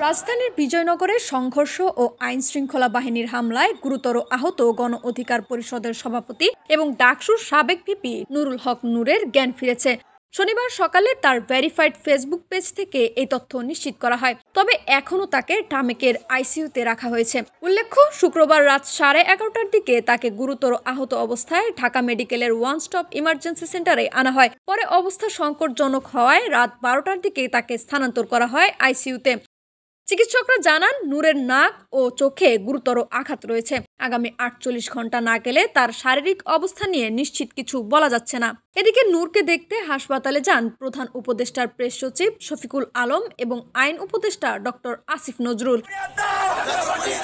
রাজধানীর বিজয়নগরে সংঘর্ষ ও আইনশৃঙ্খলা বাহিনীর হামলায় গুরুতর আহত গণ অধিকার পরিষদের সভাপতি এবং ডাকসুর সাবেক ভিপি নুরুল হক নূরের জ্ঞান ফিরেছে। শনিবার সকালে তার ভেরিফাইড ফেসবুক পেজ থেকে এই তথ্য নিশ্চিত করা হয়। তবে এখনও তাকে ঢামেকের আইসিইউতে রাখা হয়েছে। উল্লেখ্য, শুক্রবার রাত 11:30টার দিকে তাকে গুরুতর আহত অবস্থায় ঢাকা মেডিকেলের ওয়ান স্টপ ইমার্জেন্সি সেন্টারে আনা হয়। পরে অবস্থা সংকটজনক হওয়ায় রাত 12টার দিকে তাকে স্থানান্তর করা হয় আইসিইউতে। চিকিৎসকরা জানান, নূরের নাক ও চোখে গুরুতর আঘাত রয়েছে। আগামী 48 ঘন্টা না গেলে তার শারীরিক অবস্থা নিয়ে নিশ্চিত কিছু বলা যাচ্ছে না। এদিকে নূরকে দেখতে হাসপাতালে যান প্রধান উপদেষ্টার প্রেস সচিব শফিকুল আলম এবং আইন উপদেষ্টা ডক্টর আসিফ নজরুল।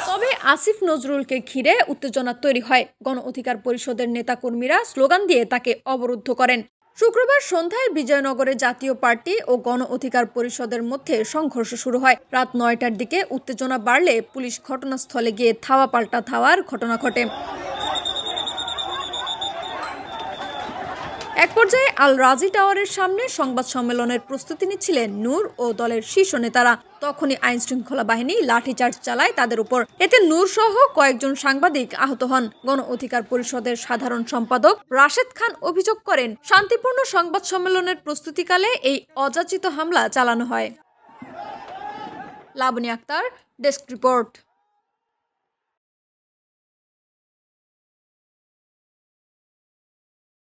তবে আসিফ নজরুলকে ঘিরে উত্তেজনা তৈরি হয়। গণ অধিকার পরিষদের নেতাকর্মীরা স্লোগান দিয়ে তাকে অবরুদ্ধ করেন। শুক্রবার সন্ধ্যায় বিজয়নগরে জাতীয় পার্টি ও গণ অধিকার পরিষদের মধ্যে সংঘর্ষ শুরু হয়। রাত 9টার দিকে উত্তেজনা বাড়লে পুলিশ ঘটনাস্থলে গিয়ে ধাওয়া পাল্টা ধাওয়ার ঘটনা ঘটে। এক পর্যায়ে আল রাজি টাওয়ারের সামনে সংবাদ সম্মেলনের প্রস্তুতি নিচ্ছিলেন নূর ও দলের শীর্ষ নেতারা। তখনই আইনশৃঙ্খলা বাহিনী লাঠিচার্জ চালায় তাদের উপর। এতে নূর সহ কয়েকজন সাংবাদিক আহত হন। গণ অধিকার পরিষদের সাধারণ সম্পাদক রাশেদ খান অভিযোগ করেন, শান্তিপূর্ণ সংবাদ সম্মেলনের প্রস্তুতিকালে এই অযাচিত হামলা চালানো হয়। Labani Akter, desk report.